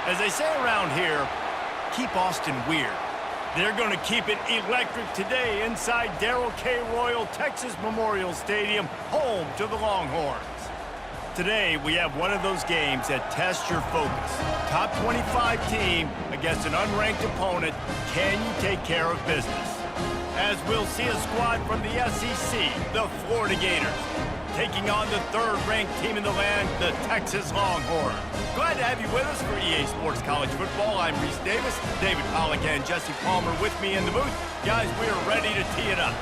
As they say around here, keep Austin weird. They're going to keep it electric today inside Darrell K. Royal Texas Memorial Stadium, home to the Longhorns. Today, we have one of those games that tests your focus. Top 25 team against an unranked opponent. Can you take care of business? As we'll see a squad from the SEC, the Florida Gators, taking on the third-ranked team in the land, the Texas Longhorns. Glad to have you with us for EA Sports College Football. I'm Reese Davis, David Pollack and Jesse Palmer with me in the booth. Guys, we are ready to tee it up.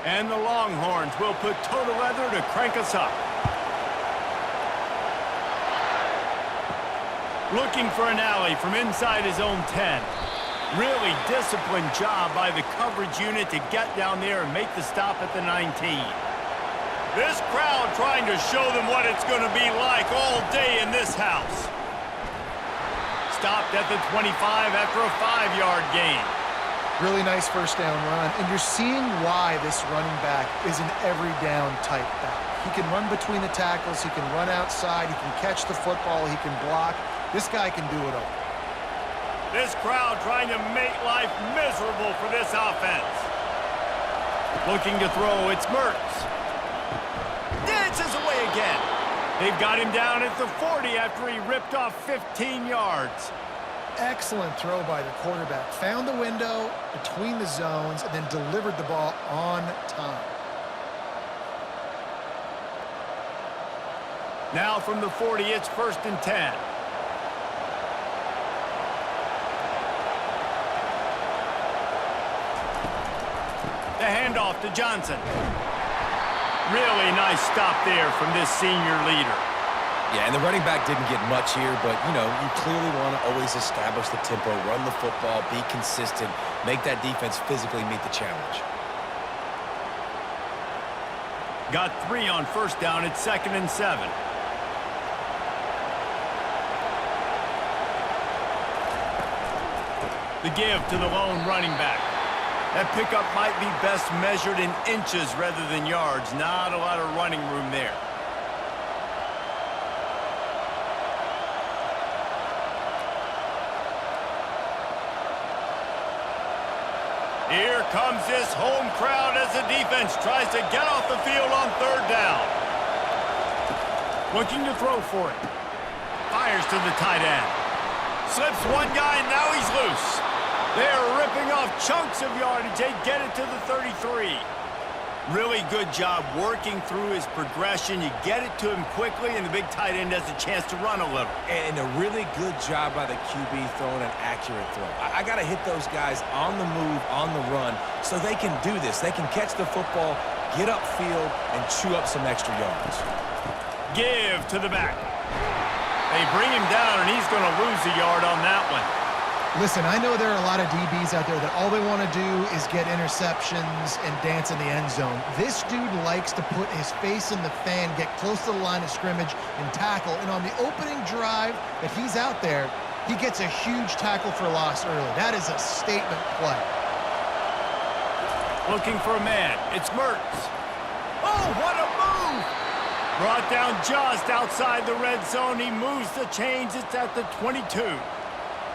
And the Longhorns will put toe to leather to crank us up. Looking for an alley from inside his own 10. Really disciplined job by the coverage unit to get down there and make the stop at the 19. This crowd trying to show them what it's going to be like all day in this house. Stopped at the 25 after a 5-yard gain. Really nice first down run, and you're seeing why this running back is an every down type back. He can run between the tackles, he can run outside, he can catch the football, he can block. This guy can do it all. This crowd trying to make life miserable for this offense. Looking to throw, it's Mertz. Dances away again. They've got him down at the 40 after he ripped off 15 yards. Excellent throw by the quarterback. Found the window between the zones and then delivered the ball on time. Now from the 40, it's 1st and 10. The handoff to Johnson. Really nice stop there from this senior leader. Yeah, and the running back didn't get much here, but, you know, you clearly want to always establish the tempo, run the football, be consistent, make that defense physically meet the challenge. Got 3 on 1st down. It's 2nd and 7. The give to the lone running back. That pickup might be best measured in inches rather than yards. Not a lot of running room there. Here comes this home crowd as the defense tries to get off the field on 3rd down. Looking to throw for it. Fires to the tight end. Slips one guy, and now he's loose. They're ripping off chunks of yardage. They get it to the 33. Really good job working through his progression. You get it to him quickly, and the big tight end has a chance to run a little. And a really good job by the QB throwing an accurate throw. I got to hit those guys on the move, on the run, so they can do this. They can catch the football, get upfield, and chew up some extra yards. Give to the back. They bring him down, and he's going to lose a yard on that one. Listen, I know there are a lot of DBs out there that all they want to do is get interceptions and dance in the end zone. This dude likes to put his face in the fan, get close to the line of scrimmage, and tackle. And on the opening drive that he's out there, he gets a huge tackle for loss early. That is a statement play. Looking for a man. It's Mertz. Oh, what a move! Brought down just outside the red zone. He moves the chains. It's at the 22.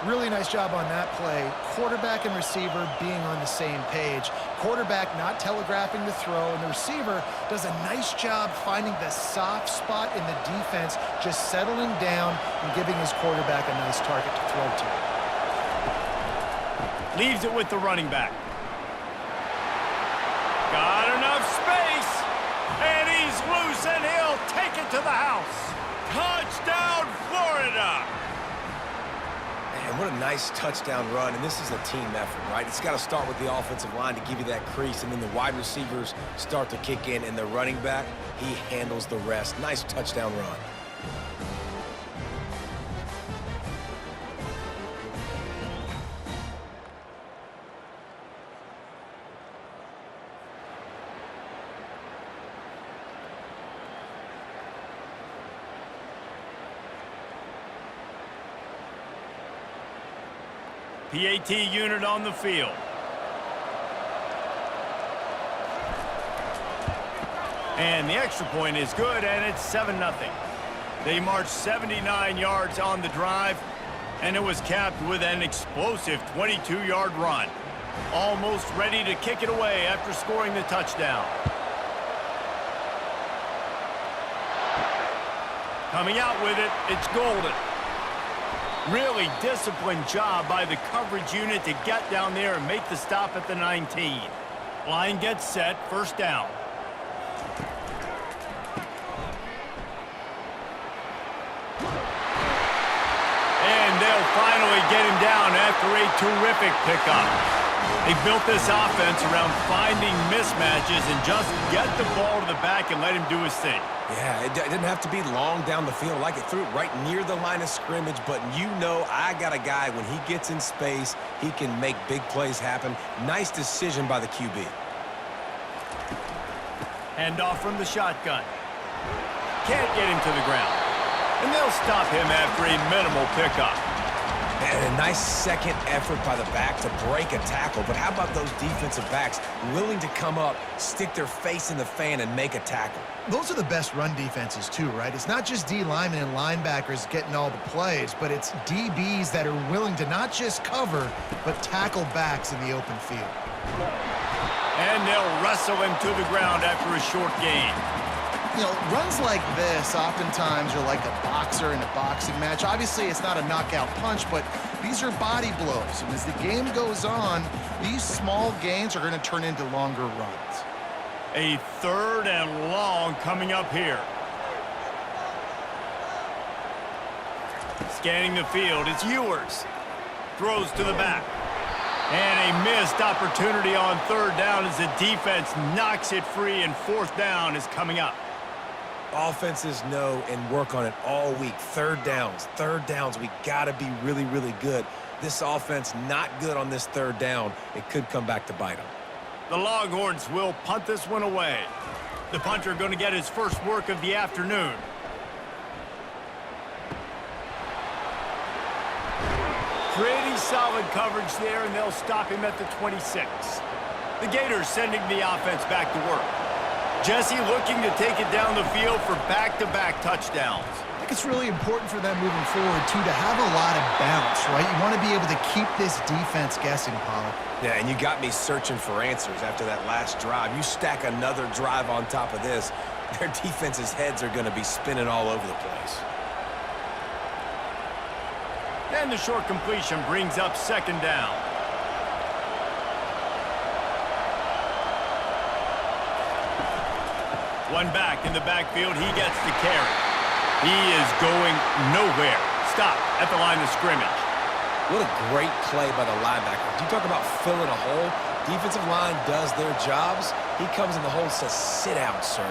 Really nice job on that play. Quarterback and receiver being on the same page. Quarterback not telegraphing the throw, and the receiver does a nice job finding the soft spot in the defense, just settling down and giving his quarterback a nice target to throw to. Leaves it with the running back. Got enough space, and he's loose, and he'll take it to the house. Touchdown, Florida! And what a nice touchdown run, and this is a team effort, right? It's got to start with the offensive line to give you that crease, and then the wide receivers start to kick in, and the running back, he handles the rest. Nice touchdown run. PAT unit on the field. And the extra point is good, and it's 7-0. They marched 79 yards on the drive, and it was capped with an explosive 22-yard run. Almost ready to kick it away after scoring the touchdown. Coming out with it, it's Golden. Really disciplined job by the coverage unit to get down there and make the stop at the 19. Line gets set, first down. And they'll finally get him down after a terrific pickup. They built this offense around finding mismatches and just get the ball to the back and let him do his thing. Yeah, it didn't have to be long down the field. Like, it threw it right near the line of scrimmage, but you know I got a guy, when he gets in space, he can make big plays happen. Nice decision by the QB. Handoff from the shotgun. Can't get him to the ground. And they'll stop him after a minimal pickup. And a nice second effort by the back to break a tackle. But how about those defensive backs willing to come up, stick their face in the fan, and make a tackle? Those are the best run defenses too, right? It's not just D linemen and linebackers getting all the plays, but it's DBs that are willing to not just cover, but tackle backs in the open field. And they'll wrestle him to the ground after a short gain. You know, runs like this oftentimes are like a boxer in a boxing match. Obviously, it's not a knockout punch, but these are body blows. And as the game goes on, these small gains are going to turn into longer runs. A 3rd and long coming up here. Scanning the field, it's Ewers. Throws to the back. And a missed opportunity on 3rd down as the defense knocks it free, and 4th down is coming up. Offenses know and work on it all week. Third downs, we got to be really, really good. This offense not good on this 3rd down. It could come back to bite them. The Longhorns will punt this one away. The punter going to get his first work of the afternoon. Pretty solid coverage there, and they'll stop him at the 26. The Gators sending the offense back to work. Jesse looking to take it down the field for back-to-back touchdowns. I think it's really important for them moving forward, too, to have a lot of bounce, right? You want to be able to keep this defense guessing, Pollard. Yeah, and you got me searching for answers after that last drive. You stack another drive on top of this, their defense's heads are going to be spinning all over the place. And the short completion brings up 2nd down. One back in the backfield, he gets the carry. He is going nowhere. Stop at the line of scrimmage. What a great play by the linebacker. You talk about filling a hole. Defensive line does their jobs. He comes in the hole and says, sit down, sir.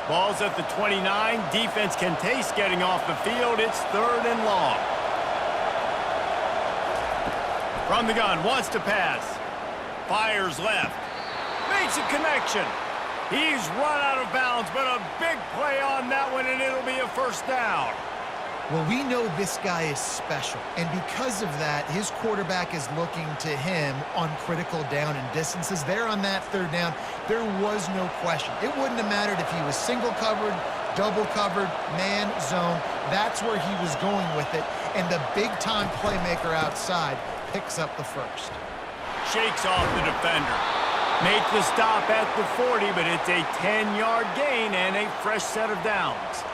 Ball's at the 29. Defense can taste getting off the field. It's 3rd and long. From the gun, wants to pass. Fires left. Makes a connection. He's run out of bounds, but a big play on that one, and it'll be a 1st down. Well, we know this guy is special, and because of that, his quarterback is looking to him on critical down and distances. There on that 3rd down, there was no question. It wouldn't have mattered if he was single covered, double covered, man, zone. That's where he was going with it, and the big-time playmaker outside picks up the 1st. Shakes off the defender. Make the stop at the 40, but it's a 10-yard gain and a fresh set of downs.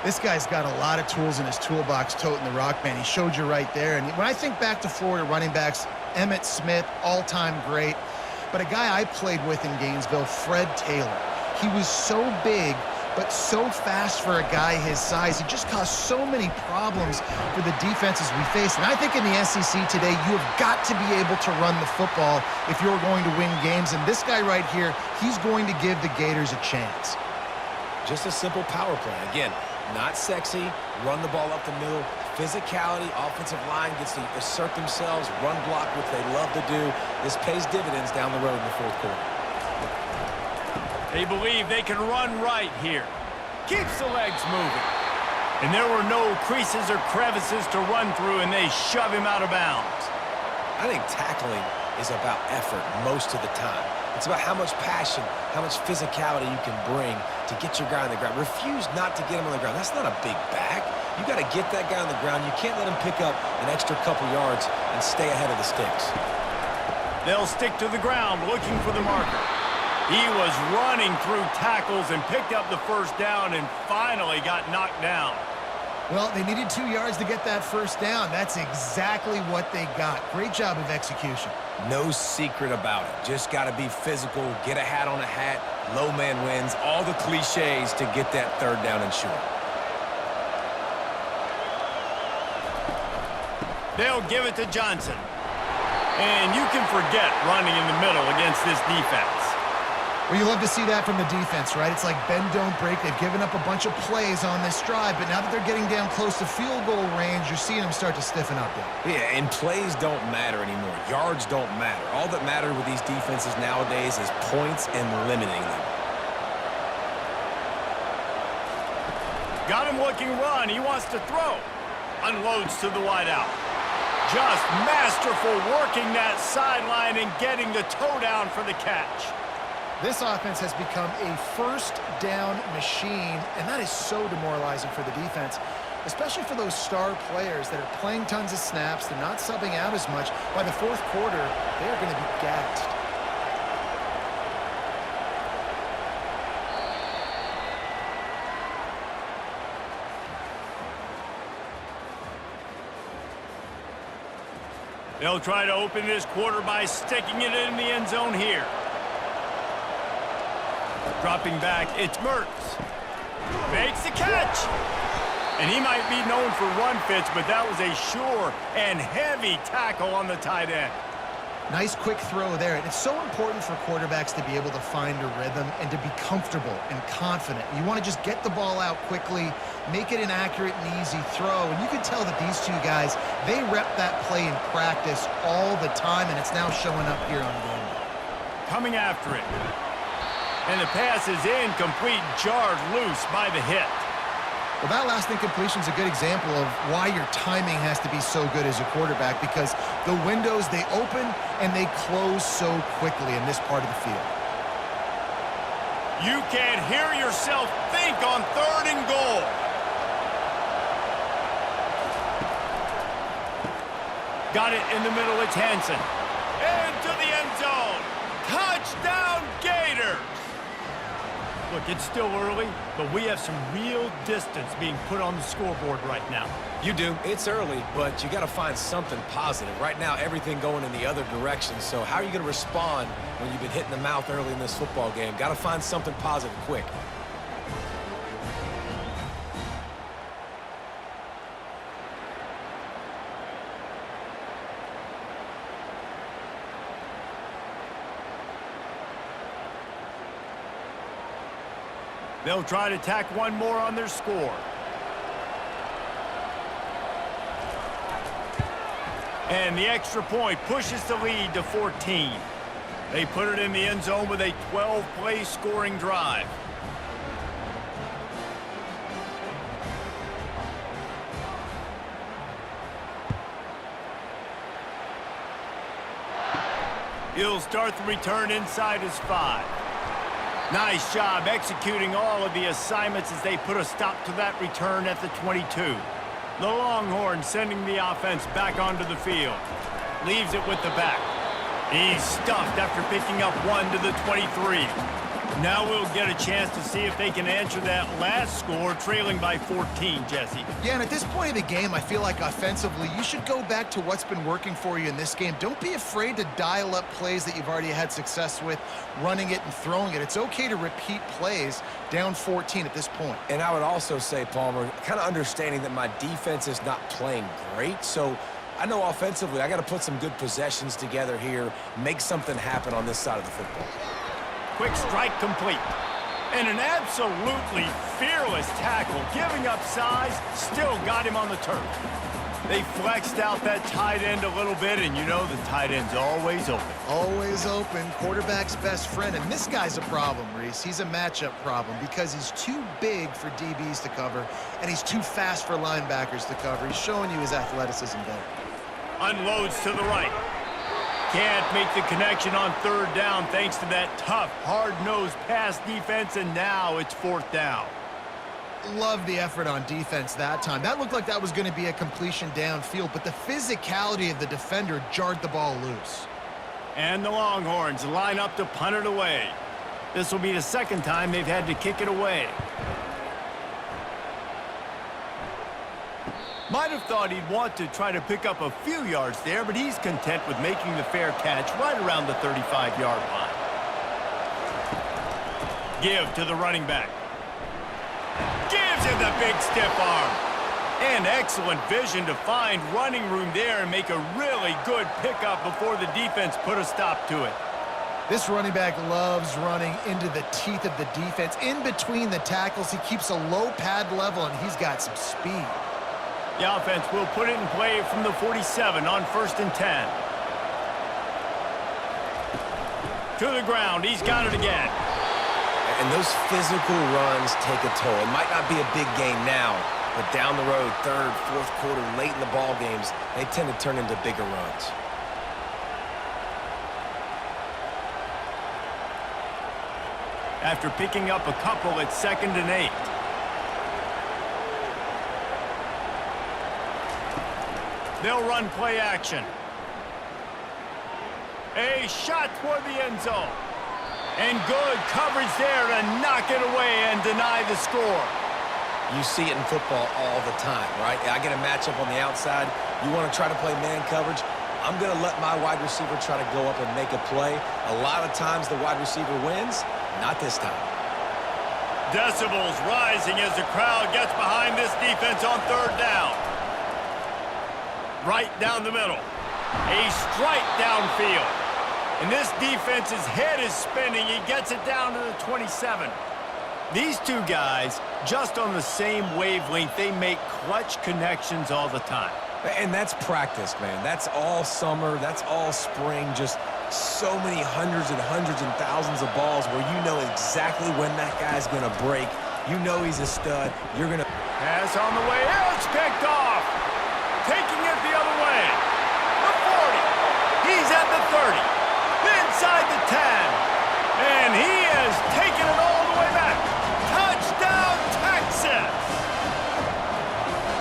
This guy's got a lot of tools in his toolbox toting the rock, man. He showed you right there. And when I think back to Florida running backs, Emmitt Smith, all-time great. But a guy I played with in Gainesville, Fred Taylor. He was so big, but so fast for a guy his size. He just caused so many problems for the defenses we face. And I think in the SEC today, you have got to be able to run the football if you're going to win games. And this guy right here, he's going to give the Gators a chance. Just a simple power play. Again, not sexy, run the ball up the middle, physicality, offensive line gets to assert themselves, run block, which they love to do. This pays dividends down the road in the 4th quarter. They believe they can run right here. Keeps the legs moving. And there were no creases or crevices to run through, and they shove him out of bounds. I think tackling is about effort most of the time. It's about how much passion, how much physicality you can bring to get your guy on the ground. Refuse not to get him on the ground. That's not a big back. You got to get that guy on the ground. You can't let him pick up an extra couple yards and stay ahead of the sticks. They'll stick to the ground looking for the marker. He was running through tackles and picked up the first down and finally got knocked down. Well, they needed 2 yards to get that first down. That's exactly what they got. Great job of execution. No secret about it. Just got to be physical, get a hat on a hat, low man wins, all the cliches to get that third down and short. They'll give it to Johnson. And you can forget running in the middle against this defense. Well, you love to see that from the defense, right? It's like bend, don't break. They've given up a bunch of plays on this drive, but now that they're getting down close to field goal range, you're seeing them start to stiffen up there. Yeah, and plays don't matter anymore. Yards don't matter. All that matters with these defenses nowadays is points and limiting them. Got him looking run. He wants to throw. Unloads to the wideout. Just masterful working that sideline and getting the toe down for the catch. This offense has become a first down machine, and that is so demoralizing for the defense, especially for those star players that are playing tons of snaps. They're not subbing out as much. By the fourth quarter, they're going to be gassed. They'll try to open this quarter by sticking it in the end zone here. Dropping back, it's Mertz. Makes the catch. And he might be known for run fits, but that was a sure and heavy tackle on the tight end. Nice quick throw there. And it's so important for quarterbacks to be able to find a rhythm and to be comfortable and confident. You want to just get the ball out quickly, make it an accurate and easy throw. And you can tell that these two guys, they rep that play in practice all the time, and it's now showing up here on game day. Coming after it. And the pass is incomplete, jarred loose by the hit. Well, that last incompletion is a good example of why your timing has to be so good as a quarterback, because the windows, they open and they close so quickly in this part of the field. You can't hear yourself think on 3rd and goal. Got it in the middle, it's Hansen. Into the end zone. Touchdown Gators. Look, it's still early, but we have some real distance being put on the scoreboard right now. You do. It's early, but you got to find something positive. Right now, everything going in the other direction. So how are you going to respond when you've been hit in the mouth early in this football game? Got to find something positive quick. They'll try to tack one more on their score. And the extra point pushes the lead to 14. They put it in the end zone with a 12-play scoring drive. He'll start the return inside his 5. Nice job executing all of the assignments as they put a stop to that return at the 22. The Longhorns sending the offense back onto the field. Leaves it with the back. He's stuffed after picking up 1 to the 23. Now we'll get a chance to see if they can answer that last score, trailing by 14, Jesse. Yeah, and at this point of the game, I feel like offensively, you should go back to what's been working for you in this game. Don't be afraid to dial up plays that you've already had success with, running it and throwing it. It's okay to repeat plays down 14 at this point. And I would also say, Palmer, kind of understanding that my defense is not playing great, so I know offensively I got to put some good possessions together here, make something happen on this side of the football. Quick strike complete. And an absolutely fearless tackle, giving up size, still got him on the turf. They flexed out that tight end a little bit, and you know the tight end's always open. Always open, quarterback's best friend. And this guy's a problem, Reese. He's a matchup problem because he's too big for DBs to cover, and he's too fast for linebackers to cover. He's showing you his athleticism there. Unloads to the right. can't make the connection on third down thanks to that tough, hard-nosed pass defense, and now it's fourth down. Love the effort on defense that time. That looked like that was going to be a completion downfield, but the physicality of the defender jarred the ball loose. And the Longhorns line up to punt it away. This will be the second time they've had to kick it away. Might have thought he'd want to try to pick up a few yards there, but he's content with making the fair catch right around the 35-yard line. Give to the running back. Gives him the big stiff arm. And excellent vision to find running room there and make a really good pickup before the defense put a stop to it. This running back loves running into the teeth of the defense. In between the tackles, he keeps a low pad level, and he's got some speed. The offense will put it in play from the 47 on 1st and 10. To the ground, he's got it again. And those physical runs take a toll. It might not be a big game now, but down the road, third, fourth quarter, late in the ball games, they tend to turn into bigger runs. After picking up a couple, it's 2nd and 8. They'll run play action. A shot toward the end zone. And good coverage there to knock it away and deny the score. You see it in football all the time, right? I get a matchup on the outside. You want to try to play man coverage? I'm going to let my wide receiver try to go up and make a play. A lot of times the wide receiver wins. Not this time. Decibels rising as the crowd gets behind this defense on third down. Right down the middle. A strike downfield. And this defense's head is spinning. He gets it down to the 27. These two guys, just on the same wavelength, they make clutch connections all the time. And that's practice, man. That's all summer. That's all spring. Just so many hundreds and thousands of balls where you know exactly when that guy's going to break. You know he's a stud. You're going to... Pass on the way. It's picked off. Taking it the other way. The 40. He's at the 30. Inside the 10. And he has taken it all the way back. Touchdown, Texas.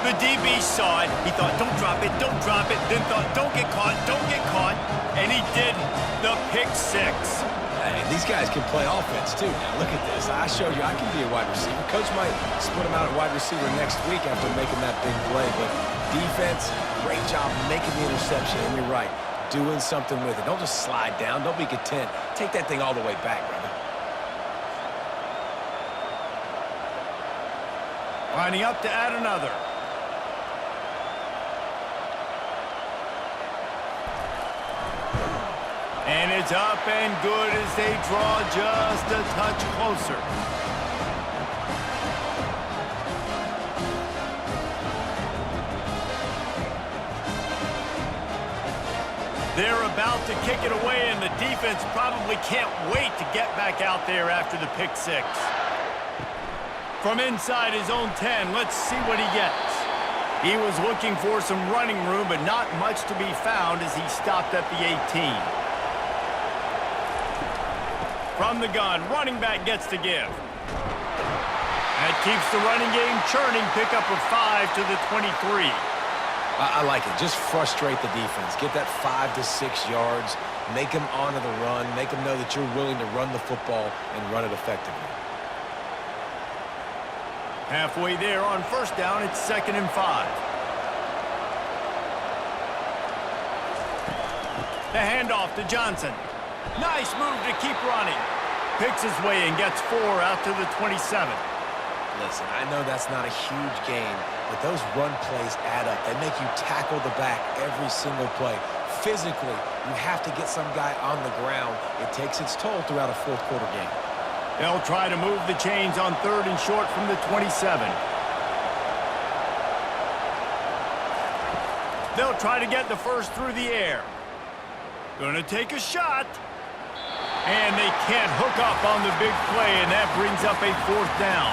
The DB saw it. He thought, don't drop it, don't drop it. Then thought, don't get caught, don't get caught. And he didn't. The pick six. Hey, these guys can play offense, too. Now, look at this. I showed you I can be a wide receiver. Coach might split him out at wide receiver next week after making that big play. But defense, great job making the interception. And you're right, doing something with it. Don't just slide down. Don't be content. Take that thing all the way back, brother. Lining up to add another. And it's up and good as they draw just a touch closer. They're about to kick it away, and the defense probably can't wait to get back out there after the pick six. From inside his own 10, let's see what he gets. He was looking for some running room, but not much to be found as he stopped at the 18. From the gun, running back gets to give. That keeps the running game churning. Pickup of 5 to the 23. I like it. Just frustrate the defense. Get that 5 to 6 yards. Make them honor the run. Make them know that you're willing to run the football and run it effectively. Halfway there on first down, it's 2nd and 5. The handoff to Johnson. Nice move to keep running. Picks his way and gets 4 out to the 27. Listen, I know that's not a huge gain, but those run plays add up. They make you tackle the back every single play. Physically, you have to get some guy on the ground. It takes its toll throughout a fourth quarter game. They'll try to move the chains on 3rd and short from the 27. They'll try to get the first through the air. Gonna take a shot. And they can't hook up on the big play, and that brings up a 4th down.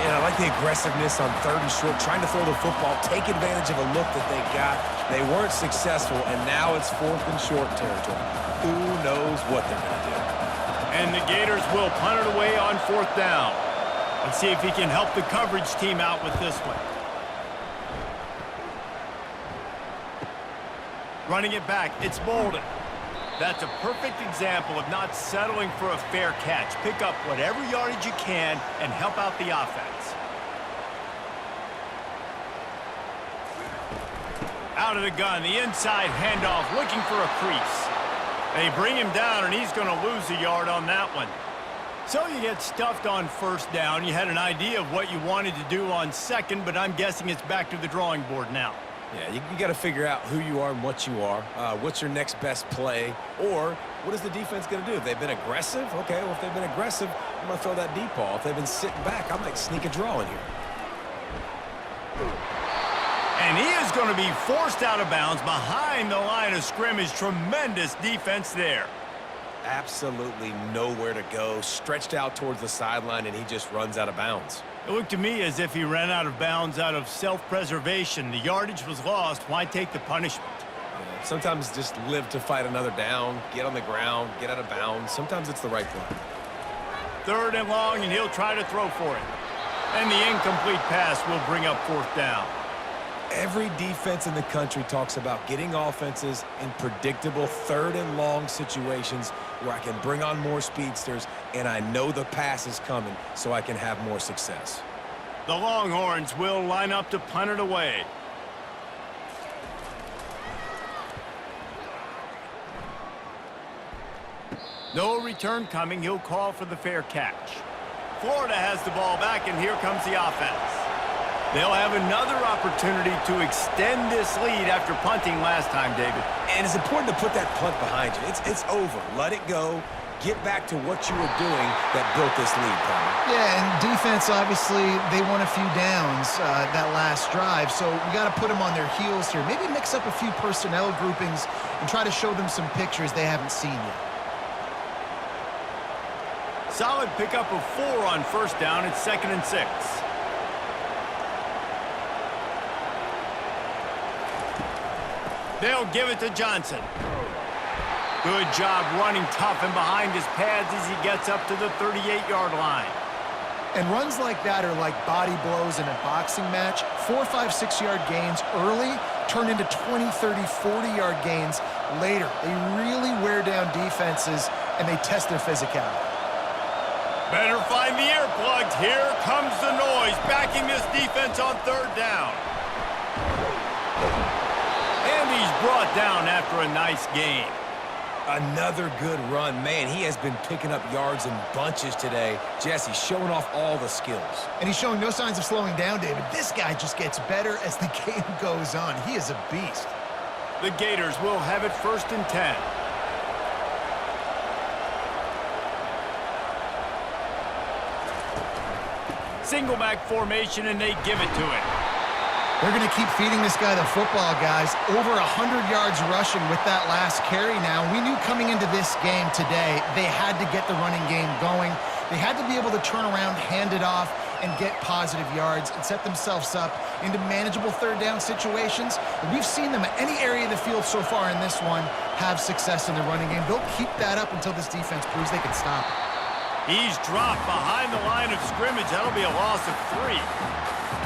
And I like the aggressiveness on 3rd and short, trying to throw the football, take advantage of a look that they got. They weren't successful, and now it's 4th and short territory. Who knows what they're going to do? And the Gators will punt it away on 4th down. Let's see if he can help the coverage team out with this one. Running it back, it's Bolden. That's a perfect example of not settling for a fair catch. Pick up whatever yardage you can and help out the offense. Out of the gun, the inside handoff, looking for a crease. They bring him down, and he's going to lose a yard on that one. So you get stuffed on 1st down. You had an idea of what you wanted to do on 2nd, but I'm guessing it's back to the drawing board now. Yeah, you got to figure out who you are and what you are. What's your next best play? Or what is the defense going to do? If they've been aggressive, okay, well, if they've been aggressive, I'm going to throw that deep ball. If they've been sitting back, I might sneak a draw in here. And he is going to be forced out of bounds behind the line of scrimmage. Tremendous defense there. Absolutely nowhere to go. Stretched out towards the sideline, and he just runs out of bounds. It looked to me as if he ran out of bounds out of self-preservation. The yardage was lost. Why take the punishment? Yeah, sometimes just live to fight another down, get on the ground, get out of bounds. Sometimes it's the right play. 3rd and long, and he'll try to throw for it. And the incomplete pass will bring up 4th down. Every defense in the country talks about getting offenses in predictable 3rd and long situations where I can bring on more speedsters and I know the pass is coming so I can have more success. The Longhorns will line up to punt it away. No return coming. He'll call for the fair catch. Florida has the ball back, and here comes the offense. They'll have another opportunity to extend this lead after punting last time, David. And it's important to put that punt behind you. It's over. Let it go. Get back to what you were doing that built this lead, Palmer. Yeah, and defense, obviously, they won a few downs that last drive, so we got to put them on their heels here. Maybe mix up a few personnel groupings and try to show them some pictures they haven't seen yet. Solid pickup of 4 on 1st down. It's 2nd and 6. They'll give it to Johnson. Good job running tough and behind his pads as he gets up to the 38-yard line. And runs like that are like body blows in a boxing match. 4, 5, 6-yard gains early turn into 20, 30, 40-yard gains later. They really wear down defenses, and they test their physicality. Better find the earplugs. Here comes the noise, backing this defense on 3rd down. And he's brought down after a nice gain. Another good run. Man, he has been picking up yards in bunches today. Jesse showing off all the skills. And he's showing no signs of slowing down, David. This guy just gets better as the game goes on. He is a beast. The Gators will have it 1st and 10. Single back formation, and they give it to him. They're going to keep feeding this guy the football, guys. Over 100 yards rushing with that last carry now. We knew coming into this game today, they had to get the running game going. They had to be able to turn around, hand it off, and get positive yards and set themselves up into manageable 3rd down situations. And we've seen them at any area of the field so far in this one have success in the running game. They'll keep that up until this defense proves they can stop it. He's dropped behind the line of scrimmage. That'll be a loss of 3.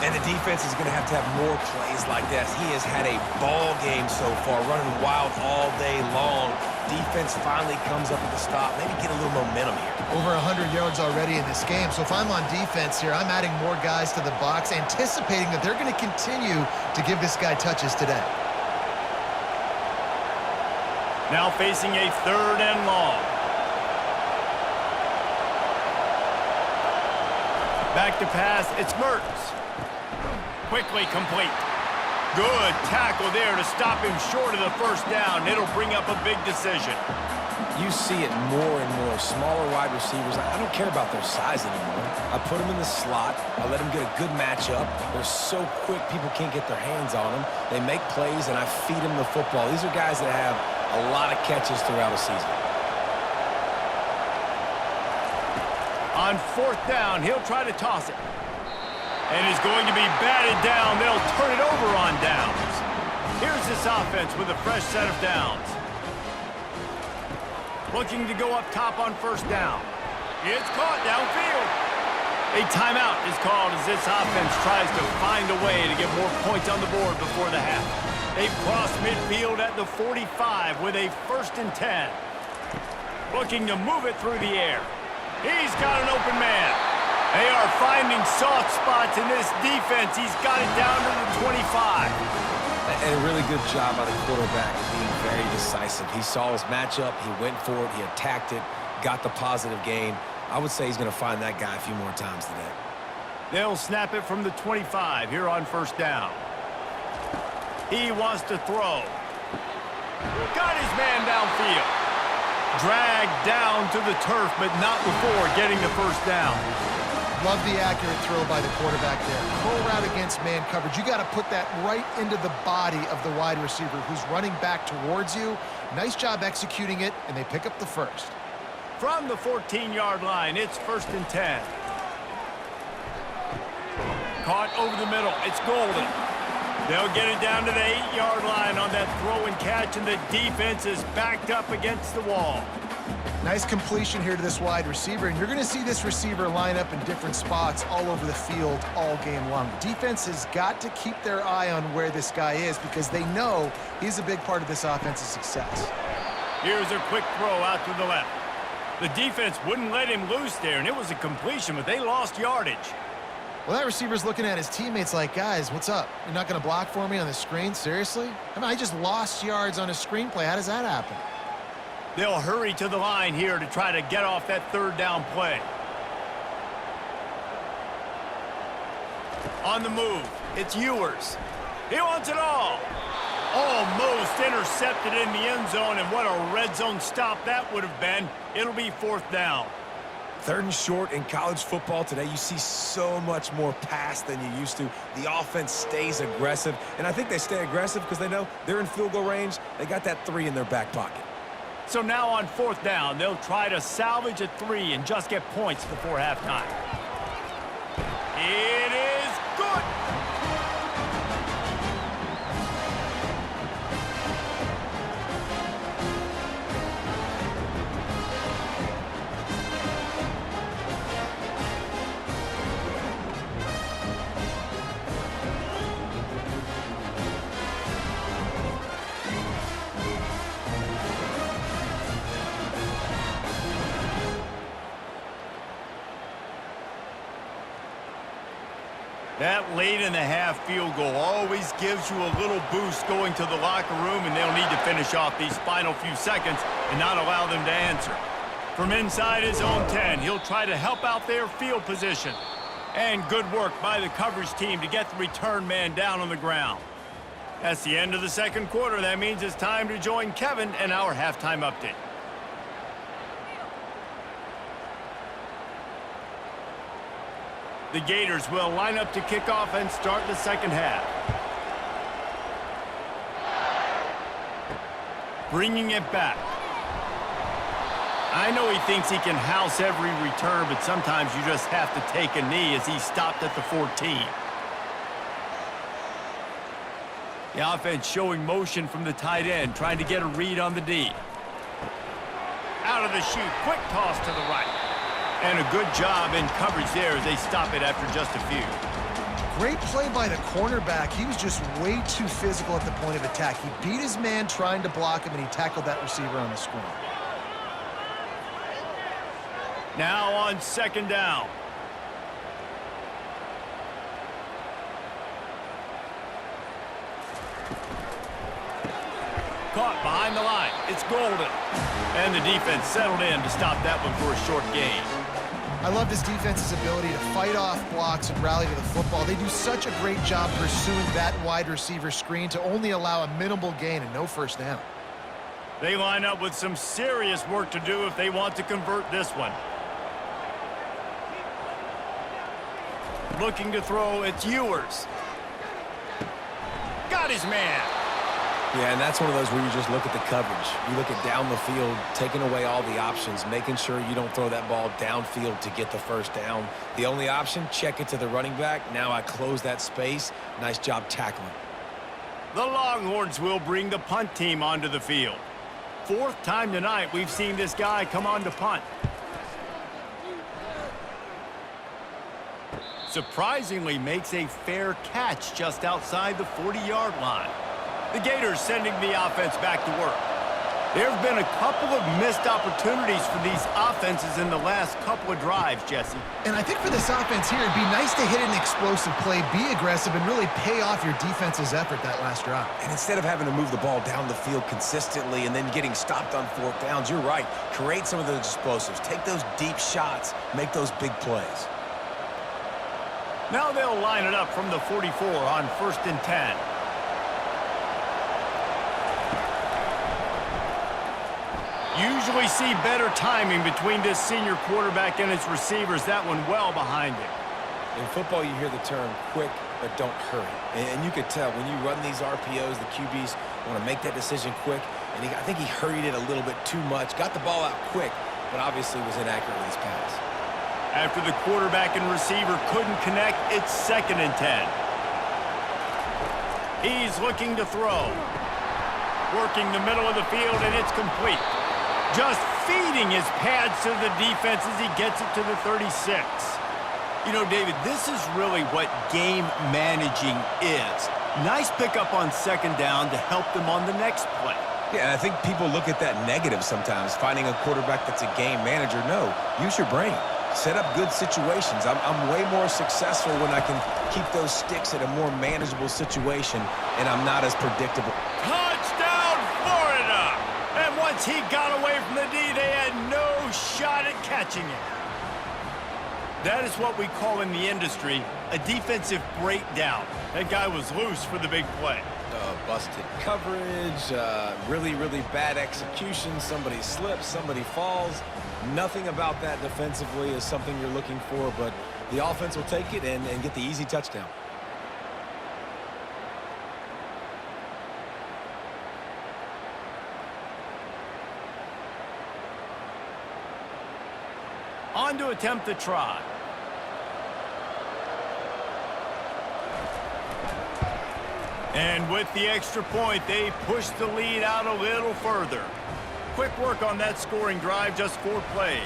And the defense is going to have more plays like this. He has had a ball game so far, running wild all day long. Defense finally comes up with a stop. Maybe get a little momentum here. Over 100 yards already in this game. So if I'm on defense here, I'm adding more guys to the box, anticipating that they're going to continue to give this guy touches today. Now facing a 3rd and long. Back to pass, it's Mertens. Quickly complete. Good tackle there to stop him short of the 1st down. It'll bring up a big decision. You see it more and more. Smaller wide receivers, I don't care about their size anymore. I put them in the slot. I let them get a good matchup. They're so quick, people can't get their hands on them. They make plays, and I feed them the football. These are guys that have a lot of catches throughout a season. On 4th down, he'll try to toss it. And is going to be batted down. They'll turn it over on downs. Here's this offense with a fresh set of downs. Looking to go up top on first down. It's caught downfield. A timeout is called as this offense tries to find a way to get more points on the board before the half. They've crossed midfield at the 45 with a 1st and 10. Looking to move it through the air. He's got an open man. They are finding soft spots in this defense. He's got it down to the 25. And a really good job by the quarterback being very decisive. He saw his matchup, he went for it, he attacked it, got the positive gain. I would say he's going to find that guy a few more times today. They'll snap it from the 25 here on first down. He wants to throw. Got his man downfield. Dragged down to the turf, but not before getting the first down. Love the accurate throw by the quarterback there. Pull route against man coverage. You got to put that right into the body of the wide receiver who's running back towards you. Nice job executing it, and they pick up the first. From the 14-yard line, it's 1st and 10. Caught over the middle. It's Golden. They'll get it down to the 8-yard line on that throw and catch, and the defense is backed up against the wall. Nice completion here to this wide receiver, and you're going to see this receiver line up in different spots all over the field all game long. Defense has got to keep their eye on where this guy is because they know he's a big part of this offense's success. Here's a quick throw out to the left. The defense wouldn't let him loose there, and it was a completion, but they lost yardage. Well, that receiver's looking at his teammates like, guys, what's up? You're not going to block for me on the screen? Seriously? I mean, I just lost yards on a screenplay. How does that happen? They'll hurry to the line here to try to get off that 3rd down play. On the move, it's Ewers. He wants it all. Almost intercepted in the end zone, and what a red zone stop that would have been. It'll be 4th down. 3rd and short in college football today. You see so much more pass than you used to. The offense stays aggressive, and I think they stay aggressive because they know they're in field goal range. They got that 3 in their back pocket. So now on 4th down, they'll try to salvage a 3 and just get points before halftime. It is good. That late in the half field goal always gives you a little boost going to the locker room, and they'll need to finish off these final few seconds and not allow them to answer. From inside his own 10, he'll try to help out their field position. And good work by the coverage team to get the return man down on the ground. That's the end of the 2nd quarter. That means it's time to join Kevin and our halftime update. The Gators will line up to kick off and start the 2nd half. Bringing it back. I know he thinks he can house every return, but sometimes you just have to take a knee as he stopped at the 14. The offense showing motion from the tight end, trying to get a read on the D. Out of the chute, quick toss to the right. And a good job in coverage there as they stop it after just a few. Great play by the cornerback. He was just way too physical at the point of attack. He beat his man trying to block him, and he tackled that receiver on the screen. Now on 2nd down. Caught behind the line. It's Golden. And the defense settled in to stop that one for a short gain. I love this defense's ability to fight off blocks and rally to the football. They do such a great job pursuing that wide receiver screen to only allow a minimal gain and no 1st down. They line up with some serious work to do if they want to convert this one. Looking to throw, it's Ewers. Got his man. Yeah, and that's one of those where you just look at the coverage. You look at down the field, taking away all the options, making sure you don't throw that ball downfield to get the first down. The only option, check it to the running back. Now I close that space. Nice job tackling. The Longhorns will bring the punt team onto the field. Fourth time tonight we've seen this guy come on to punt. Surprisingly makes a fair catch just outside the 40-yard line. The Gators sending the offense back to work. There have been a couple of missed opportunities for these offenses in the last couple of drives, Jesse. And I think for this offense here, it'd be nice to hit an explosive play, be aggressive, and really pay off your defense's effort that last drive. And instead of having to move the ball down the field consistently and then getting stopped on fourth downs, you're right. Create some of those explosives. Take those deep shots. Make those big plays. Now they'll line it up from the 44 on 1st and 10. Usually see better timing between this senior quarterback and his receivers. That one well behind him. In football, you hear the term quick, but don't hurry. And you could tell when you run these RPOs, the QBs want to make that decision quick. And I think he hurried it a little bit too much. Got the ball out quick, but obviously was inaccurate with his pass. After the quarterback and receiver couldn't connect, it's 2nd and 10. He's looking to throw. Working the middle of the field, and it's complete. Just feeding his pads to the defense as he gets it to the 36. You know, David, this is really what game managing is. Nice pickup on 2nd down to help them on the next play. Yeah, and I think people look at that negative sometimes, finding a quarterback that's a game manager. No, use your brain. Set up good situations. I'm way more successful when I can keep those sticks at a more manageable situation, and I'm not as predictable. Touchdown, Florida! And once he got away from the D, they had no shot at catching him. That is what we call in the industry a defensive breakdown. That guy was loose for the big play. Busted coverage, really, really bad execution. Somebody slips, somebody falls. Nothing about that defensively is something you're looking for, but the offense will take it and get the easy touchdown. On to attempt the try. And with the extra point, they push the lead out a little further. Quick work on that scoring drive, just 4 plays.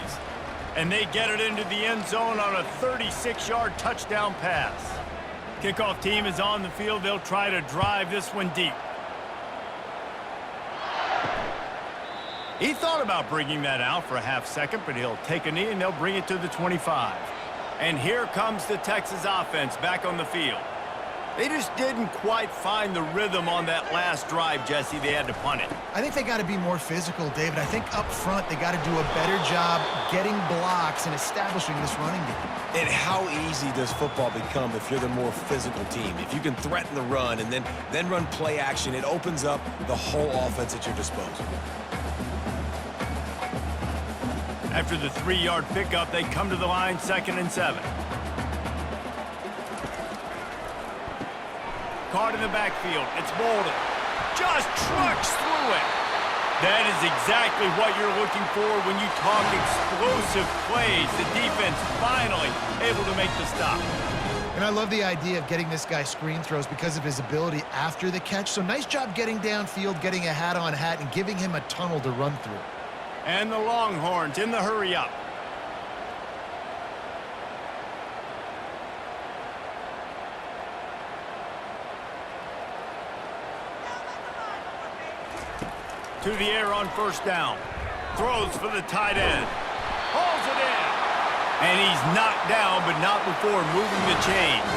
And they get it into the end zone on a 36-yard touchdown pass. Kickoff team is on the field. They'll try to drive this one deep. He thought about bringing that out for a half second, but he'll take a knee and they'll bring it to the 25. And here comes the Texas offense back on the field. They just didn't quite find the rhythm on that last drive, Jesse. They had to punt it. I think they got to be more physical, David. I think up front they got to do a better job getting blocks and establishing this running game. And how easy does football become if you're the more physical team? If you can threaten the run and then run play action, it opens up the whole offense at your disposal. After the 3-yard pickup, they come to the line, 2nd and 7. Caught in the backfield. It's Bolden. Just trucks through it. That is exactly what you're looking for when you talk explosive plays. The defense finally able to make the stop. And I love the idea of getting this guy screen throws because of his ability after the catch. So nice job getting downfield, getting a hat-on-hat, and giving him a tunnel to run through. And the Longhorns in the hurry-up. To the air on 1st down. Throws for the tight end. Hauls it in. And he's knocked down, but not before moving the chains.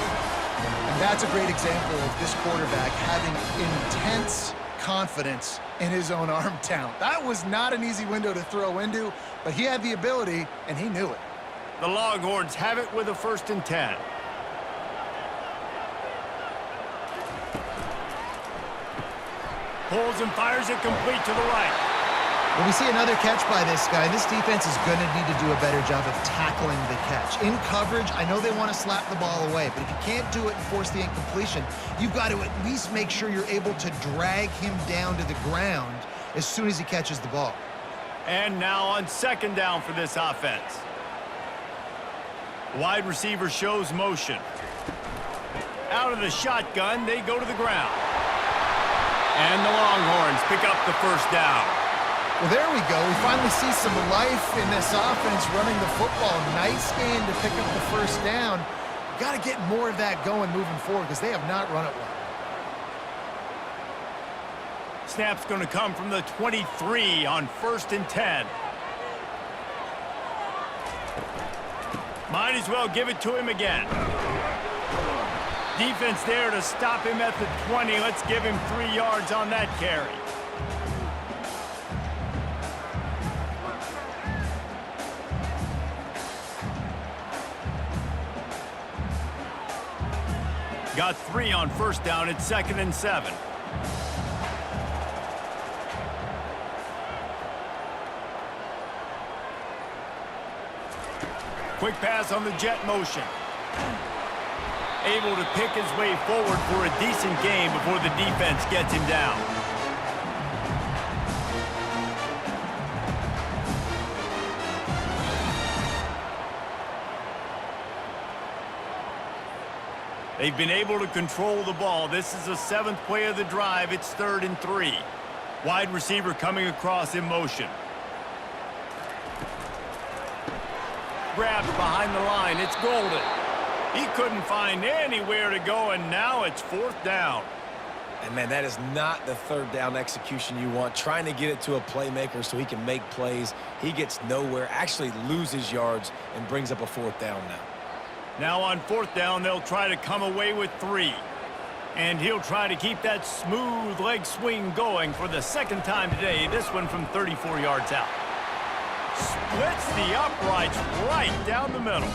And that's a great example of this quarterback having intense confidence in his own arm talent. That was not an easy window to throw into, but he had the ability, and he knew it. The Longhorns have it with a 1st and 10. Pulls and fires it complete to the right. Well, we see another catch by this guy. This defense is going to need to do a better job of tackling the catch. In coverage, I know they want to slap the ball away, but if you can't do it and force the incompletion, you've got to at least make sure you're able to drag him down to the ground as soon as he catches the ball. And now on second down for this offense. Wide receiver shows motion. Out of the shotgun, they go to the ground. And the Longhorns pick up the first down. Well, there we go. We finally see some life in this offense running the football. Nice game to pick up the first down. Got to get more of that going moving forward because they have not run it well. Snap's going to come from the 23 on 1st and 10. Might as well give it to him again. Defense there to stop him at the 20. Let's give him 3 yards on that carry. Got 3 on 1st down. It's 2nd and 7. Quick pass on the jet motion. Able to pick his way forward for a decent gain before the defense gets him down. They've been able to control the ball. This is the 7th play of the drive. It's 3rd and 3. Wide receiver coming across in motion. Grabbed behind the line. It's Golden. He couldn't find anywhere to go, and now it's 4th down. And, man, that is not the 3rd down execution you want. Trying to get it to a playmaker so he can make plays. He gets nowhere, actually loses yards, and brings up a 4th down now. Now on 4th down, they'll try to come away with 3. And he'll try to keep that smooth leg swing going for the 2nd time today, this one from 34 yards out. Splits the uprights right down the middle.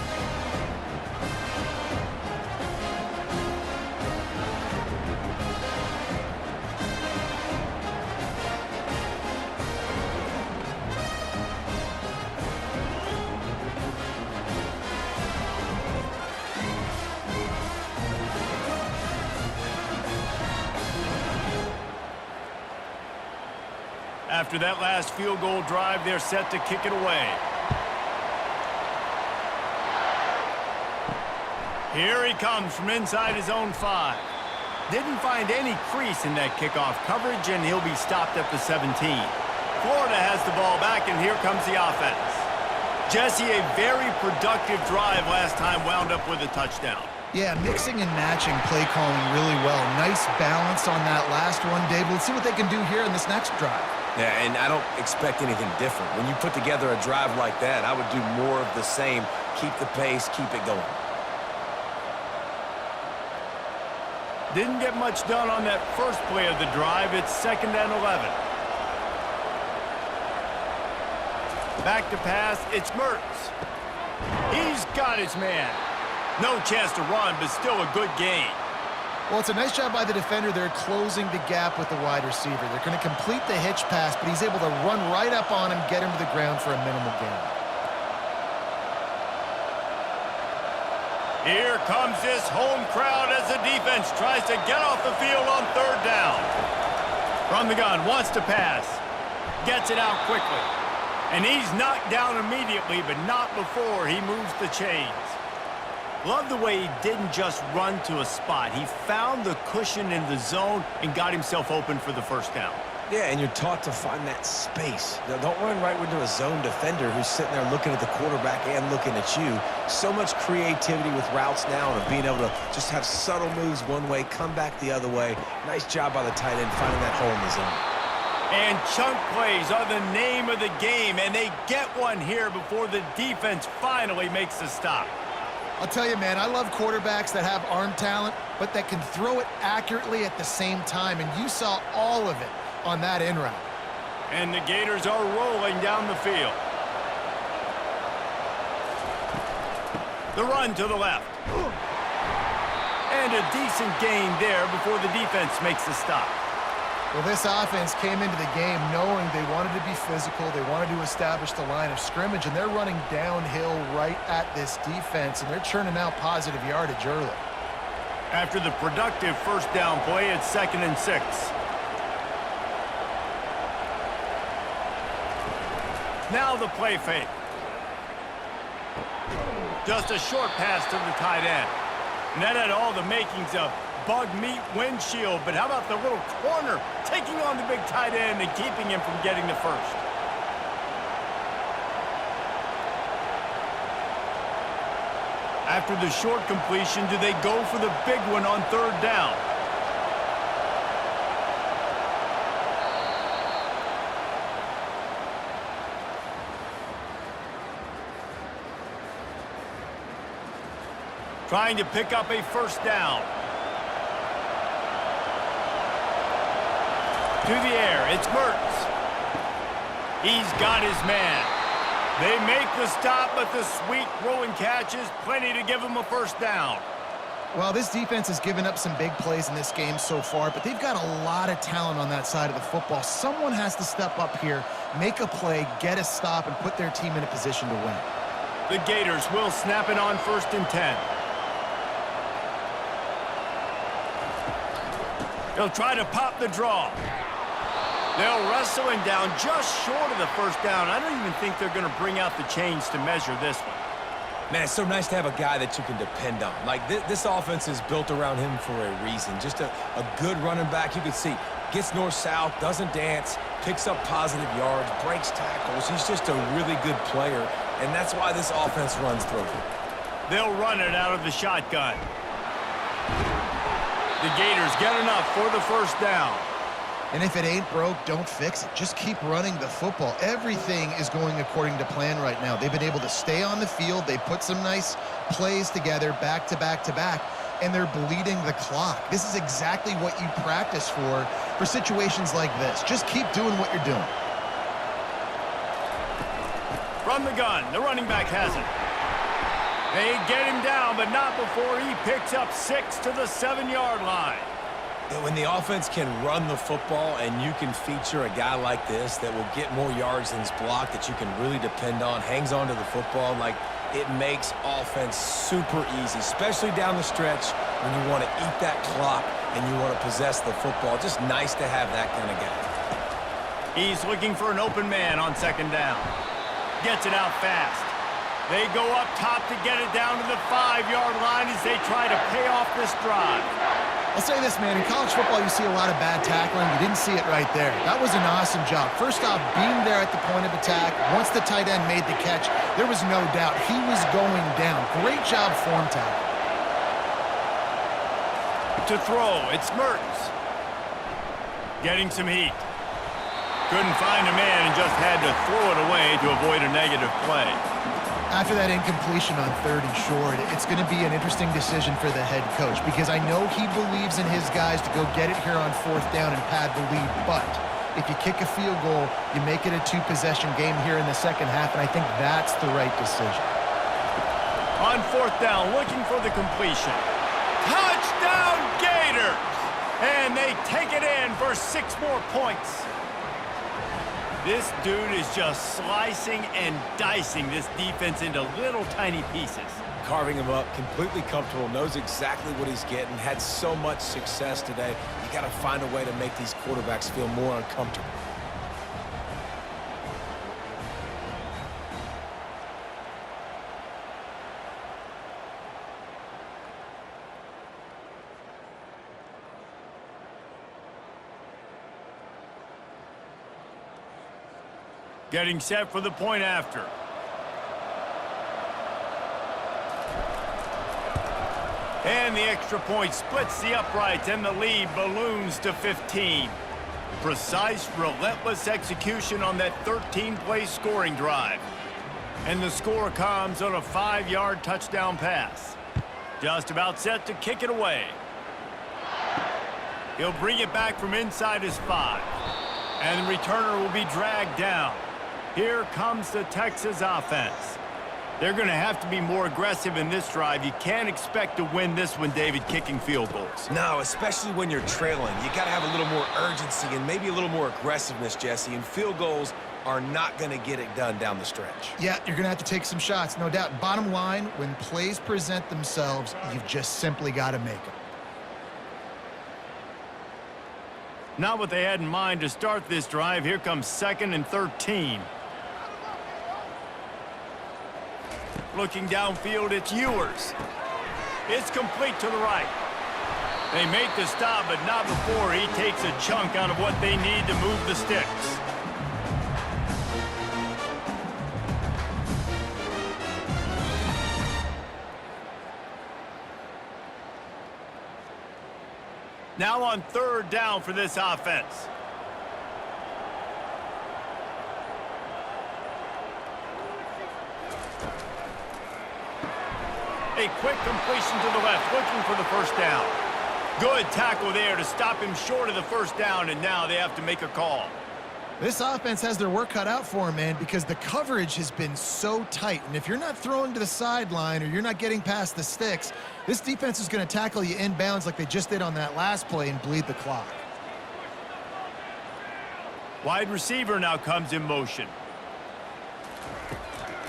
After that last field goal drive, they're set to kick it away. Here he comes from inside his own 5. Didn't find any crease in that kickoff coverage, and he'll be stopped at the 17. Florida has the ball back, and here comes the offense. Jesse, a very productive drive last time, wound up with a touchdown. Yeah, mixing and matching play calling really well. Nice balance on that last one, Dave. Let's see what they can do here in this next drive. Yeah, and I don't expect anything different. When you put together a drive like that, I would do more of the same. Keep the pace, keep it going. Didn't get much done on that first play of the drive. It's 2nd and 11. Back to pass, it's Mertz. He's got his man. No chance to run, but still a good gain. Well, it's a nice job by the defender. They're closing the gap with the wide receiver. They're going to complete the hitch pass, but he's able to run right up on him, get him to the ground for a minimal gain. Here comes this home crowd as the defense tries to get off the field on 3rd down. From the gun, wants to pass. Gets it out quickly. And he's knocked down immediately, but not before he moves the chains. Love the way he didn't just run to a spot. He found the cushion in the zone and got himself open for the 1st down. Yeah, and you're taught to find that space. Don't run right into a zone defender who's sitting there looking at the quarterback and looking at you. So much creativity with routes now and being able to just have subtle moves one way, come back the other way. Nice job by the tight end finding that hole in the zone. And chunk plays are the name of the game, and they get one here before the defense finally makes the stop. I'll tell you, man, I love quarterbacks that have arm talent, but that can throw it accurately at the same time, and you saw all of it on that in route. And the Gators are rolling down the field. The run to the left. And a decent gain there before the defense makes the stop. Well, this offense came into the game knowing they wanted to be physical, they wanted to establish the line of scrimmage, and they're running downhill right at this defense, and they're churning out positive yardage early. After the productive first down play, it's 2nd and 6. Now the play fake. Just a short pass to the tight end. And that had all the makings of bug meat windshield, but how about the little corner taking on the big tight end and keeping him from getting the first? After the short completion, do they go for the big one on 3rd down? Trying to pick up a first down. To the air, it's Mertz. He's got his man. They make the stop, but the sweet rolling catch is plenty to give him a first down. Well, this defense has given up some big plays in this game so far, but they've got a lot of talent on that side of the football. Someone has to step up here, make a play, get a stop, and put their team in a position to win. The Gators will snap it on 1st and 10. He'll try to pop the draw. They'll wrestle him down just short of the first down. I don't even think they're going to bring out the chains to measure this one. Man, it's so nice to have a guy that you can depend on. Like, this offense is built around him for a reason. Just a good running back. You can see, gets north-south, doesn't dance, picks up positive yards, breaks tackles. He's just a really good player, and that's why this offense runs through him. They'll run it out of the shotgun. The Gators get enough for the first down. And if it ain't broke, don't fix it. Just keep running the football. Everything is going according to plan right now. They've been able to stay on the field. They put some nice plays together back to back to back, and they're bleeding the clock. This is exactly what you practice for situations like this. Just keep doing what you're doing. From the gun, the running back has it. They get him down, but not before he picks up 6 to the 7-yard line. When the offense can run the football and you can feature a guy like this that will get more yards than his block, that you can really depend on, hangs on to the football, like, it makes offense super easy, especially down the stretch when you want to eat that clock and you want to possess the football. Just nice to have that kind of guy. He's looking for an open man on 2nd down. Gets it out fast. They go up top to get it down to the 5-yard line as they try to pay off this drive. I'll say this, man, in college football, you see a lot of bad tackling. You didn't see it right there. That was an awesome job. First off, being there at the point of attack. Once the tight end made the catch, there was no doubt he was going down. Great job form tackle. To throw, it's Mertz. Getting some heat. Couldn't find a man and just had to throw it away to avoid a negative play. After that incompletion on 3rd and short, it's going to be an interesting decision for the head coach, because I know he believes in his guys to go get it here on 4th down and pad the lead, but if you kick a field goal, you make it a 2-possession game here in the second half, and I think that's the right decision. On 4th down, looking for the completion. Touchdown, Gators! And they take it in for 6 more points. This dude is just slicing and dicing this defense into little tiny pieces. Carving him up, completely comfortable, knows exactly what he's getting, had so much success today. You got to find a way to make these quarterbacks feel more uncomfortable. Getting set for the point after. And the extra point splits the uprights, and the lead balloons to 15. Precise, relentless execution on that 13-play scoring drive. And the score comes on a 5-yard touchdown pass. Just about set to kick it away. He'll bring it back from inside his 5. And the returner will be dragged down. Here comes the Texas offense. They're going to have to be more aggressive in this drive. You can't expect to win this one, David, kicking field goals. No, especially when you're trailing. You got to have a little more urgency and maybe a little more aggressiveness, Jesse, and field goals are not going to get it done down the stretch. Yeah, you're going to have to take some shots, no doubt. Bottom line, when plays present themselves, you've just simply got to make them. Not what they had in mind to start this drive. Here comes 2nd and 13. Looking downfield, it's Ewers. It's complete to the right. They make the stop, but not before he takes a chunk out of what they need to move the sticks. Now on 3rd down for this offense. A quick completion to the left, looking for the first down. Good tackle there to stop him short of the first down, and now they have to make a call. This offense has their work cut out for them, man, because the coverage has been so tight. And if you're not throwing to the sideline or you're not getting past the sticks, this defense is going to tackle you inbounds like they just did on that last play and bleed the clock. Wide receiver now comes in motion.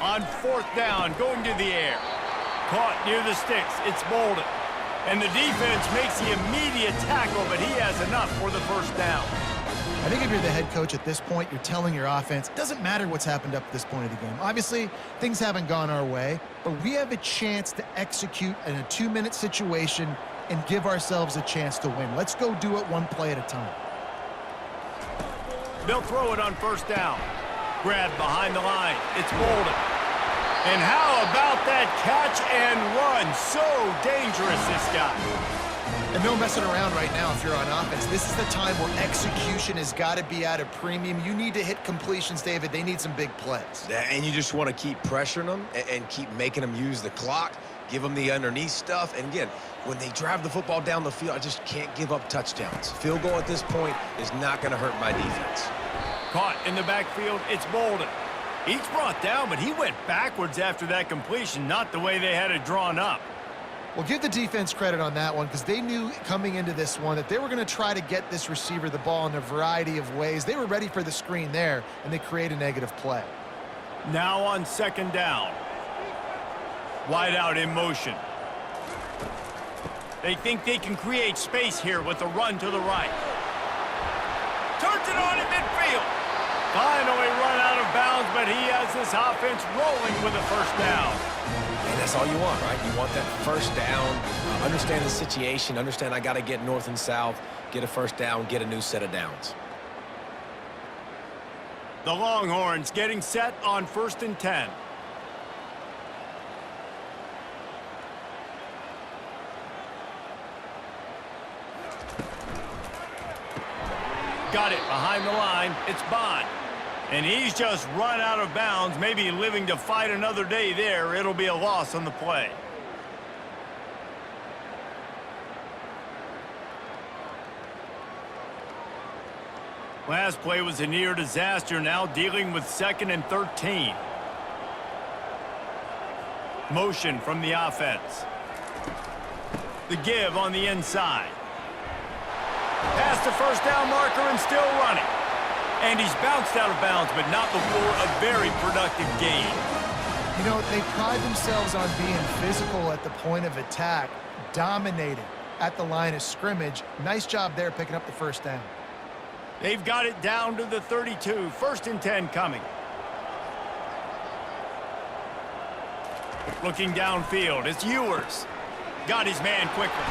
On 4th down, going to the air. Caught near the sticks. It's Bolden. And the defense makes the immediate tackle, but he has enough for the first down. I think if you're the head coach at this point, you're telling your offense, it doesn't matter what's happened up to this point of the game. Obviously, things haven't gone our way, but we have a chance to execute in a 2-minute situation and give ourselves a chance to win. Let's go do it one play at a time. They'll throw it on 1st down. Grab behind the line. It's Bolden. And how about that catch and run? So dangerous, this guy. And no messing around right now if you're on offense. This is the time where execution has got to be at a premium. You need to hit completions, David. They need some big plays. And you just want to keep pressuring them and keep making them use the clock, give them the underneath stuff. And again, when they drive the football down the field, I just can't give up touchdowns. Field goal at this point is not going to hurt my defense. Caught in the backfield, it's Bolden. He's brought down, but he went backwards after that completion, not the way they had it drawn up. Well, give the defense credit on that one because they knew coming into this one that they were going to try to get this receiver the ball in a variety of ways. They were ready for the screen there, and they create a negative play. Now on 2nd down. Wide out in motion. They think they can create space here with a run to the right. Turns it on in midfield. Finally run out of bounds, but he has this offense rolling with a first down. And that's all you want, right? You want that first down, understand the situation, understand I got to get north and south, get a first down, get a new set of downs. The Longhorns getting set on 1st and 10. Got it behind the line. It's Bond. And he's just run out of bounds, maybe living to fight another day there. It'll be a loss on the play. Last play was a near disaster, now dealing with 2nd and 13. Motion from the offense. The give on the inside. Past the first down marker and still running. And he's bounced out of bounds, but not before a very productive gain. You know, they pride themselves on being physical at the point of attack, dominating at the line of scrimmage. Nice job there picking up the first down. They've got it down to the 32. 1st and 10 coming. Looking downfield, it's Ewers. Got his man quickly.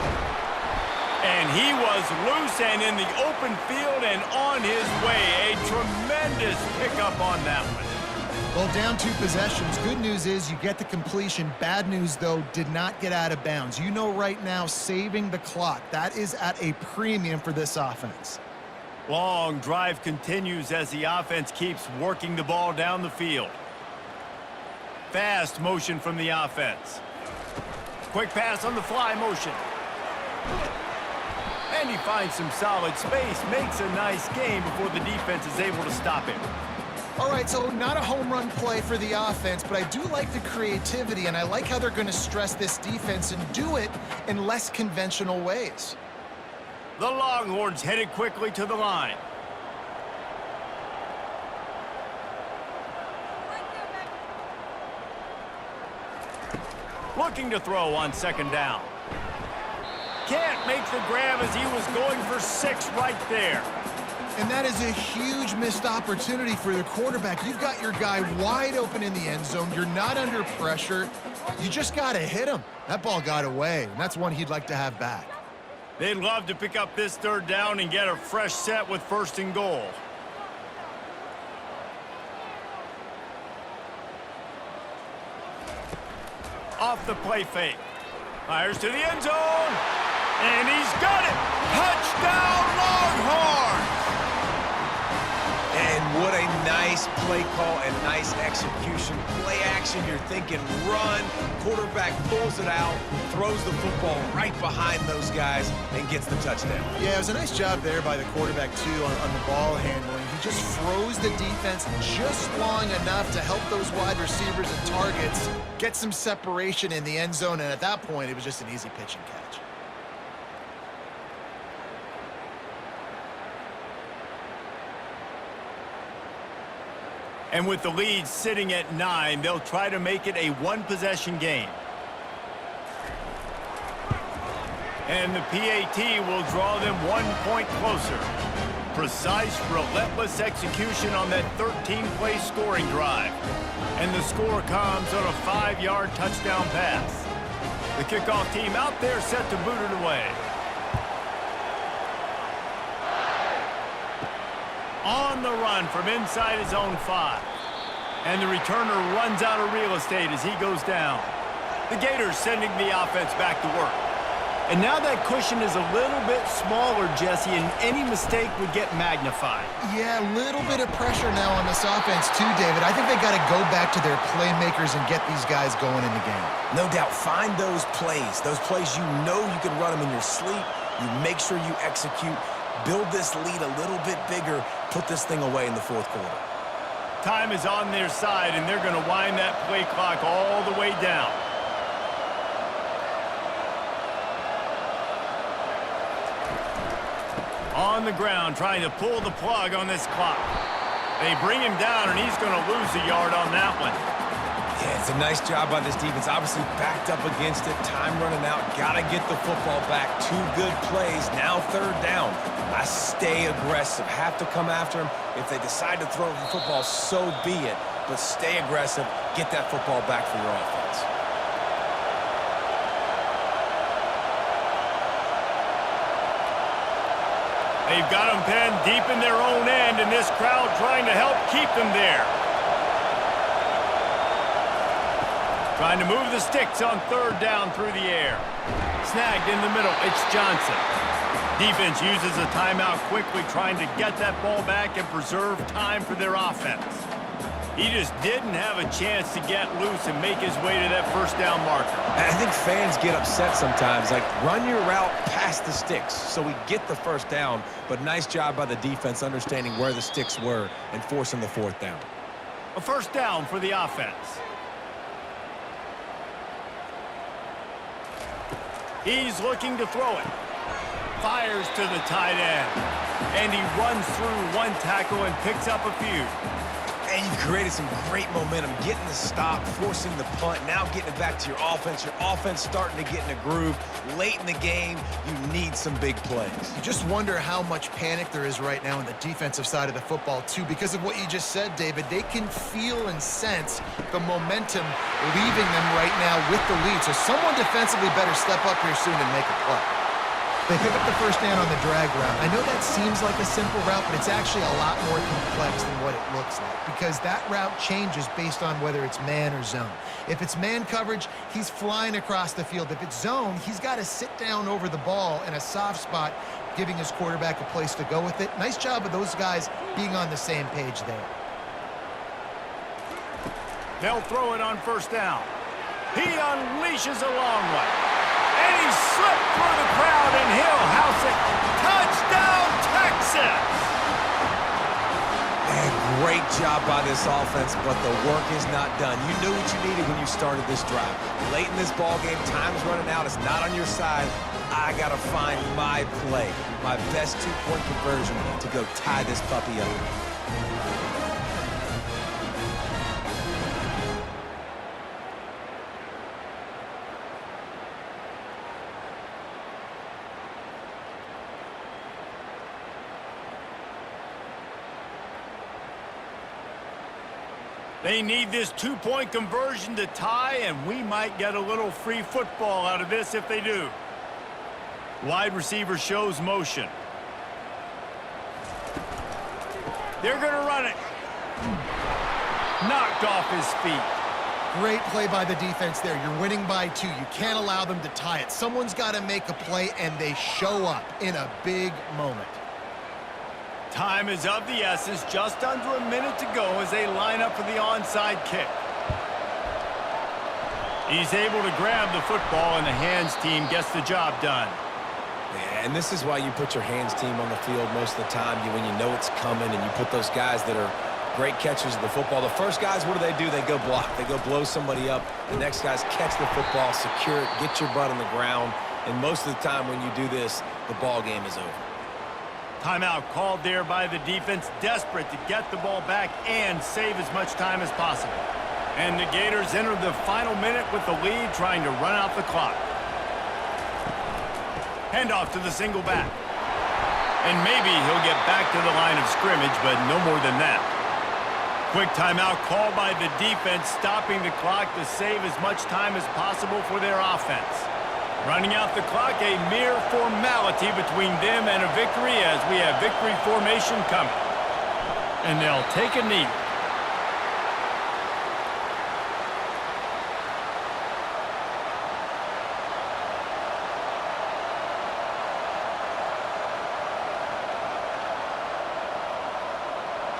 And he was loose and in the open field and on his way. A tremendous pickup on that one. Well, down 2 possessions. Good news is you get the completion. Bad news, though, did not get out of bounds. You know right now, saving the clock. That is at a premium for this offense. Long drive continues as the offense keeps working the ball down the field. Fast motion from the offense. Quick pass on the fly motion. And he finds some solid space, makes a nice gain before the defense is able to stop him. All right, so not a home run play for the offense, but I do like the creativity, and I like how they're going to stress this defense and do it in less conventional ways. The Longhorns headed quickly to the line. Looking to throw on second down. Can't make the grab as he was going for 6 right there. And that is a huge missed opportunity for the quarterback. You've got your guy wide open in the end zone. You're not under pressure. You just got to hit him. That ball got away, and that's one he'd like to have back. They'd love to pick up this third down and get a fresh set with 1st and goal. Off the play fake. Fires to the end zone. And he's got it. Touchdown, Longhorns! And what a nice play call and nice execution. Play action, you're thinking run. Quarterback pulls it out, throws the football right behind those guys, and gets the touchdown. Yeah, it was a nice job there by the quarterback, too, on the ball handling. He just froze the defense just long enough to help those wide receivers and targets get some separation in the end zone, and at that point, it was just an easy pitch and catch. And with the lead sitting at 9, they'll try to make it a 1-possession game. And the PAT will draw them 1 point closer. Precise, relentless execution on that 13-play scoring drive. And the score comes on a 5-yard touchdown pass. The kickoff team out there set to boot it away. On the run from inside his own 5. And the returner runs out of real estate as he goes down. The Gators sending the offense back to work. And now that cushion is a little bit smaller, Jesse, and any mistake would get magnified. Yeah, a little bit of pressure now on this offense too, David. I think they got to go back to their playmakers and get these guys going in the game. No doubt, find those plays you know you can run them in your sleep. You make sure you execute. Build this lead a little bit bigger. Put this thing away in the 4th quarter. Time is on their side, and they're going to wind that play clock all the way down. On the ground, trying to pull the plug on this clock. They bring him down, and he's going to lose a yard on that one. Yeah, it's a nice job by this defense. Obviously backed up against it. Time running out. Got to get the football back. 2 good plays. Now 3rd down. I stay aggressive. Have to come after him. If they decide to throw the football, so be it. But stay aggressive. Get that football back for your offense. They've got them penned deep in their own end, and this crowd trying to help keep them there. Trying to move the sticks on 3rd down through the air. Snagged in the middle, it's Johnson. Defense uses a timeout quickly, trying to get that ball back and preserve time for their offense. He just didn't have a chance to get loose and make his way to that 1st down marker. I think fans get upset sometimes. Like, run your route past the sticks so we get the 1st down. But nice job by the defense understanding where the sticks were and forcing the 4th down. A 1st down for the offense. He's looking to throw it. Fires to the tight end. And he runs through 1 tackle and picks up a few. And you've created some great momentum, getting the stop, forcing the punt, now getting it back to your offense. Your offense starting to get in a groove. Late in the game, you need some big plays. You just wonder how much panic there is right now on the defensive side of the football, too, because of what you just said, David. They can feel and sense the momentum leaving them right now with the lead. So someone defensively better step up here soon and make a play. They pick up the 1st down on the drag route. I know that seems like a simple route, but it's actually a lot more complex than what it looks like because that route changes based on whether it's man or zone. If it's man coverage, he's flying across the field. If it's zone, he's got to sit down over the ball in a soft spot, giving his quarterback a place to go with it. Nice job of those guys being on the same page there. They'll throw it on 1st down. He unleashes a long one. And he slipped through the crowd, and he'll house it. Touchdown, Texas! And Great job by this offense, but the work is not done. You knew what you needed when you started this drive. Late in this ball game, time's running out. It's not on your side. I got to find my play, my best two-point conversion to go tie this puppy up. They need this two-point conversion to tie, and we might get a little free football out of this if they do. Wide receiver shows motion. They're going to run it. Knocked off his feet. Great play by the defense there. You're winning by 2. You can't allow them to tie it. Someone's got to make a play, and they show up in a big moment. Time is of the essence. Just under a minute to go as they line up for the onside kick. He's able to grab the football, and the hands team gets the job done. Yeah, and this is why you put your hands team on the field most of the time when you know it's coming, and you put those guys that are great catchers of the football. The first guys, what do? They go block. They go blow somebody up. The next guys catch the football, secure it, get your butt on the ground. And most of the time when you do this, the ball game is over. Timeout called there by the defense, desperate to get the ball back and save as much time as possible. And the Gators enter the final minute with the lead, trying to run out the clock. Handoff to the single back. And maybe he'll get back to the line of scrimmage, but no more than that. Quick timeout called by the defense, stopping the clock to save as much time as possible for their offense. Running out the clock, a mere formality between them and a victory as we have victory formation coming. And they'll take a knee.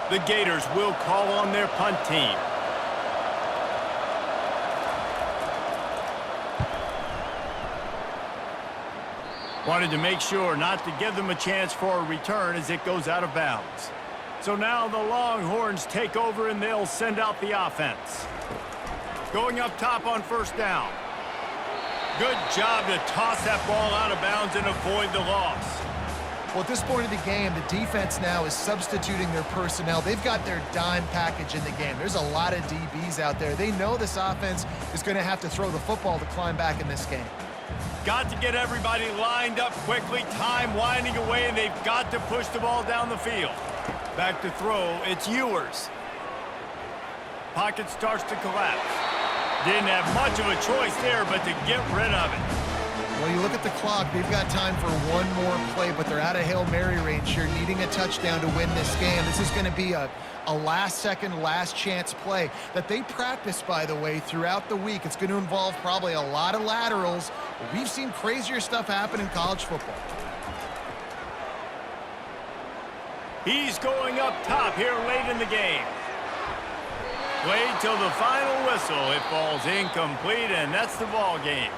The Gators will call on their punt team. Wanted to make sure not to give them a chance for a return as it goes out of bounds. So now the Longhorns take over and they'll send out the offense. Going up top on first down. Good job to toss that ball out of bounds and avoid the loss. Well, at this point of the game, the defense now is substituting their personnel. They've got their dime package in the game. There's a lot of DBs out there. They know this offense is going to have to throw the football to climb back in this game. Got to get everybody lined up quickly. Time winding away, and they've got to push the ball down the field. Back to throw, it's Ewers. Pocket starts to collapse. Didn't have much of a choice there, but to get rid of it. Well, you look at the clock, they've got time for one more play, but they're out of Hail Mary range here, needing a touchdown to win this game. This is going to be a last-second, last-chance play that they practice, by the way, throughout the week. It's going to involve probably a lot of laterals. We've seen crazier stuff happen in college football. He's going up top here late in the game. Played till the final whistle. It falls incomplete, and that's the ball game.